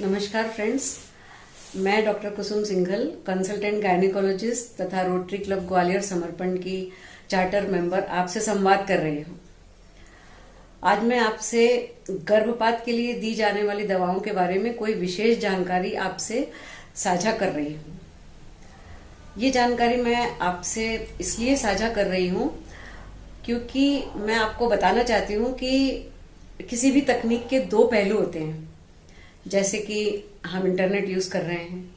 नमस्कार फ्रेंड्स, मैं डॉक्टर कुसुम Singhal, consultant gynaecologist तथा रोटरी क्लब ग्वालियर समर्पण की चार्टर मेंबर आपसे संवाद कर रही हूँ। आज मैं आपसे गर्भपात के लिए दी जाने वाली दवाओं के बारे में कोई विशेष जानकारी आपसे साझा कर रही हूँ। ये जानकारी मैं आपसे इसलिए साझा कर रही हूँ क्योंकि मैं आपको बताना चाहती हूँ कि किसी भी तकनीक के दो पहलू होते हैं। जैसे कि हम इंटरनेट यूज कर रहे हैं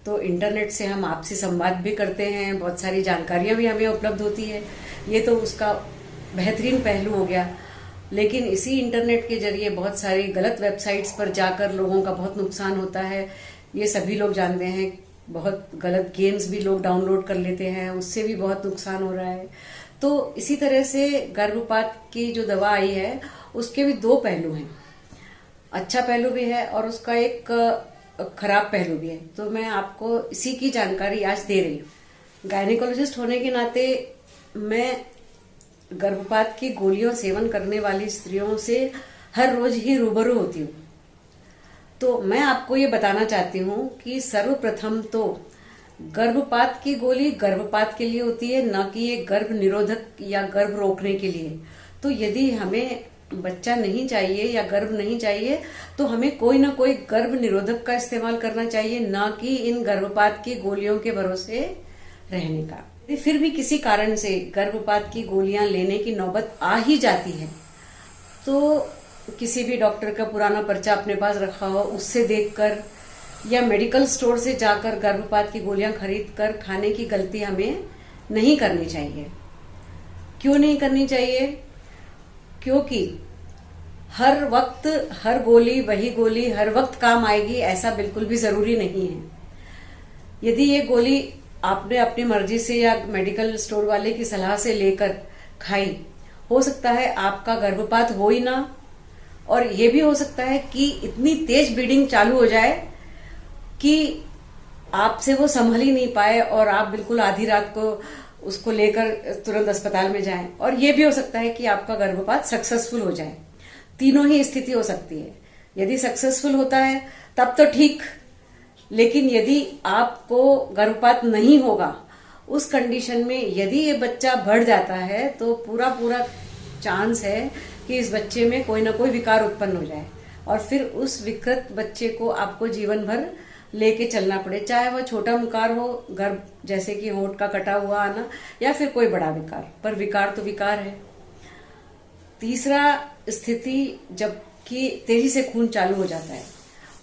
तो इंटरनेट से हम आपसी संवाद भी करते हैं, बहुत सारी जानकारियां भी हमें उपलब्ध होती है, ये तो उसका बेहतरीन पहलू हो गया। लेकिन इसी इंटरनेट के जरिए बहुत सारी गलत वेबसाइट्स पर जाकर लोगों का बहुत नुकसान होता है, ये सभी लोग जानते हैं। बहुत गलत गेम्स भी लोग डाउनलोड कर लेते हैं, उससे भी बहुत नुकसान हो रहा है। तो इसी तरह से गर्भपात की जो दवा आई है उसके भी दो पहलू हैं, अच्छा पहलू भी है और उसका एक खराब पहलू भी है। तो मैं आपको इसी की जानकारी आज दे रही हूँ। गायनिकोलॉजिस्ट होने के नाते मैं गर्भपात की गोलियों सेवन करने वाली स्त्रियों से हर रोज ही रूबरू होती हूँ। तो मैं आपको ये बताना चाहती हूँ कि सर्वप्रथम तो गर्भपात की गोली गर्भपात के लिए होती है, न कि ये गर्भ निरोधक या गर्भ रोकने के लिए। तो यदि हमें बच्चा नहीं चाहिए या गर्भ नहीं चाहिए तो हमें कोई ना कोई गर्भ निरोधक का इस्तेमाल करना चाहिए, ना कि इन गर्भपात की गोलियों के भरोसे रहने का। फिर भी किसी कारण से गर्भपात की गोलियां लेने की नौबत आ ही जाती है तो किसी भी डॉक्टर का पुराना पर्चा अपने पास रखा हो उससे देखकर या मेडिकल स्टोर से जाकर गर्भपात की गोलियां खरीद कर खाने की गलती हमें नहीं करनी चाहिए। क्यों नहीं करनी चाहिए? क्योंकि हर वक्त हर गोली वही गोली हर वक्त काम आएगी ऐसा बिल्कुल भी जरूरी नहीं है। यदि ये गोली आपने अपनी मर्जी से या मेडिकल स्टोर वाले की सलाह से लेकर खाई, हो सकता है आपका गर्भपात हो ही ना, और ये भी हो सकता है कि इतनी तेज ब्लीडिंग चालू हो जाए कि आपसे वो संभल ही नहीं पाए और आप बिल्कुल आधी रात को उसको लेकर तुरंत अस्पताल में जाएं। और ये भी हो सकता है कि आपका गर्भपात सक्सेसफुल हो जाए। तीनों ही स्थिति हो सकती है। यदि सक्सेसफुल होता है तब तो ठीक, लेकिन यदि आपको गर्भपात नहीं होगा उस कंडीशन में यदि ये बच्चा बढ़ जाता है तो पूरा चांस है कि इस बच्चे में कोई ना कोई विकार उत्पन्न हो जाए और फिर उस विकृत बच्चे को आपको जीवन भर लेके चलना पड़े, चाहे वह छोटा विकार हो, गर्भ जैसे कि होंठ का कटा हुआ आना, या फिर कोई बड़ा विकार। पर विकार तो विकार है। तीसरा स्थिति जबकि तेजी से खून चालू हो जाता है,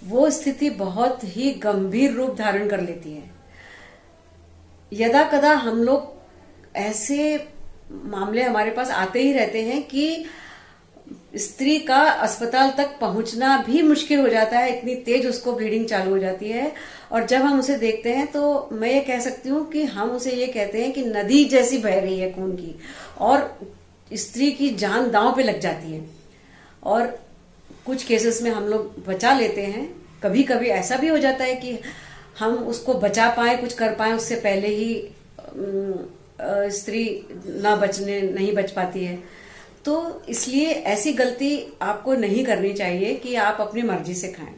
वो स्थिति बहुत ही गंभीर रूप धारण कर लेती है। यदा कदा हम लोग ऐसे मामले हमारे पास आते ही रहते हैं कि स्त्री का अस्पताल तक पहुंचना भी मुश्किल हो जाता है, इतनी तेज उसको ब्लीडिंग चालू हो जाती है। और जब हम उसे देखते हैं तो मैं ये कह सकती हूँ कि हम उसे ये कहते हैं कि नदी जैसी बह रही है खून की, और स्त्री की जान दांव पे लग जाती है। और कुछ केसेस में हम लोग बचा लेते हैं। कभी कभी ऐसा भी हो जाता है कि हम उसको बचा पाए, कुछ कर पाए, उससे पहले ही स्त्री नहीं बच पाती है। तो इसलिए ऐसी गलती आपको नहीं करनी चाहिए कि आप अपनी मर्जी से खाएं।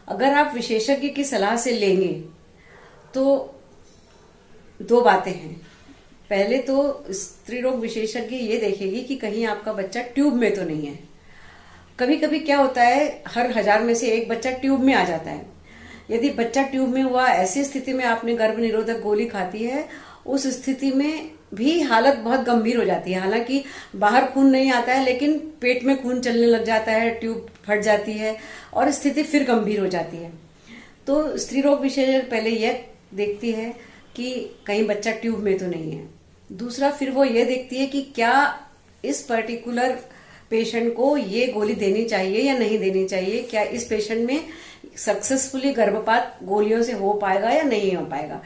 अगर आप विशेषज्ञ की सलाह से लेंगे तो दो बातें हैं। पहले तो स्त्री रोग विशेषज्ञ ये देखेगी कि कहीं आपका बच्चा ट्यूब में तो नहीं है। कभी कभी क्या होता है, हर 1000 में से एक बच्चा ट्यूब में आ जाता है। यदि बच्चा ट्यूब में हुआ, ऐसी स्थिति में आपने गर्भ निरोधक गोली खाती है, उस स्थिति में भी हालत बहुत गंभीर हो जाती है। हालांकि बाहर खून नहीं आता है लेकिन पेट में खून चलने लग जाता है, ट्यूब फट जाती है और स्थिति फिर गंभीर हो जाती है। तो स्त्री रोग विशेषज्ञ पहले यह देखती है कि कहीं बच्चा ट्यूब में तो नहीं है। दूसरा, फिर वो ये देखती है कि क्या इस पर्टिकुलर पेशेंट को ये गोली देनी चाहिए या नहीं देनी चाहिए, क्या इस पेशेंट में सक्सेसफुली गर्भपात गोलियों से हो पाएगा या नहीं हो पाएगा।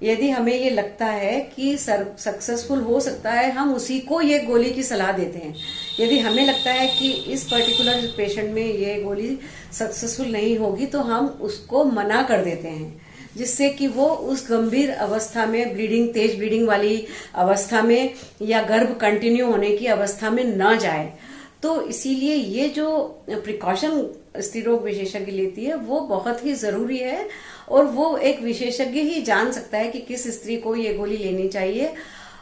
यदि हमें ये लगता है कि सक्सेसफुल हो सकता है, हम उसी को ये गोली की सलाह देते हैं। यदि हमें लगता है कि इस पर्टिकुलर पेशेंट में ये गोली सक्सेसफुल नहीं होगी तो हम उसको मना कर देते हैं, जिससे कि वो उस गंभीर अवस्था में, तेज ब्लीडिंग वाली अवस्था में या गर्भ कंटिन्यू होने की अवस्था में ना जाए। तो इसीलिए ये जो प्रिकॉशन स्त्री रोग विशेषज्ञ लेती है वो बहुत ही जरूरी है, और वो एक विशेषज्ञ ही जान सकता है कि किस स्त्री को ये गोली लेनी चाहिए।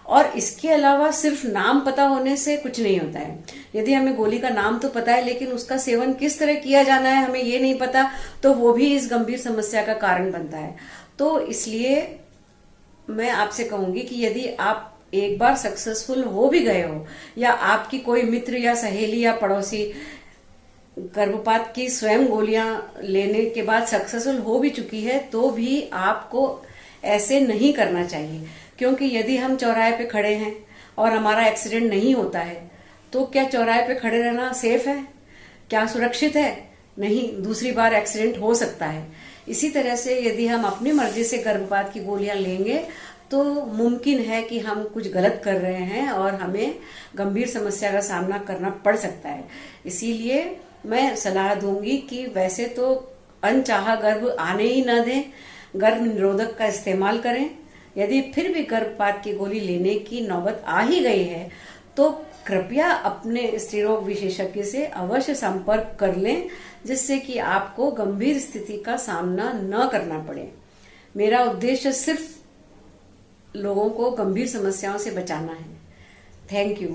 और इसके अलावा सिर्फ नाम पता होने से कुछ नहीं होता है। यदि हमें गोली का नाम तो पता है लेकिन उसका सेवन किस तरह किया जाना है हमें ये नहीं पता, तो वो भी इस गंभीर समस्या का कारण बनता है। तो इसलिए मैं आपसे कहूंगी कि यदि आप एक बार सक्सेसफुल हो भी गए हो, या आपकी कोई मित्र या सहेली या पड़ोसी गर्भपात की स्वयं गोलियां लेने के बाद सक्सेसफुल हो भी चुकी है, तो भी आपको ऐसे नहीं करना चाहिए। क्योंकि यदि हम चौराहे पे खड़े हैं और हमारा एक्सीडेंट नहीं होता है, तो क्या चौराहे पे खड़े रहना सेफ है? क्या सुरक्षित है? नहीं, दूसरी बार एक्सीडेंट हो सकता है। इसी तरह से यदि हम अपनी मर्जी से गर्भपात की गोलियां लेंगे तो मुमकिन है कि हम कुछ गलत कर रहे हैं और हमें गंभीर समस्या का सामना करना पड़ सकता है। इसीलिए मैं सलाह दूंगी कि वैसे तो अनचाहा गर्भ आने ही न दें, गर्भ निरोधक का इस्तेमाल करें। यदि फिर भी गर्भपात की गोली लेने की नौबत आ ही गई है तो कृपया अपने स्त्री रोग विशेषज्ञ से अवश्य संपर्क कर लें, जिससे कि आपको गंभीर स्थिति का सामना न करना पड़े। मेरा उद्देश्य सिर्फ लोगों को गंभीर समस्याओं से बचाना है। Thank you.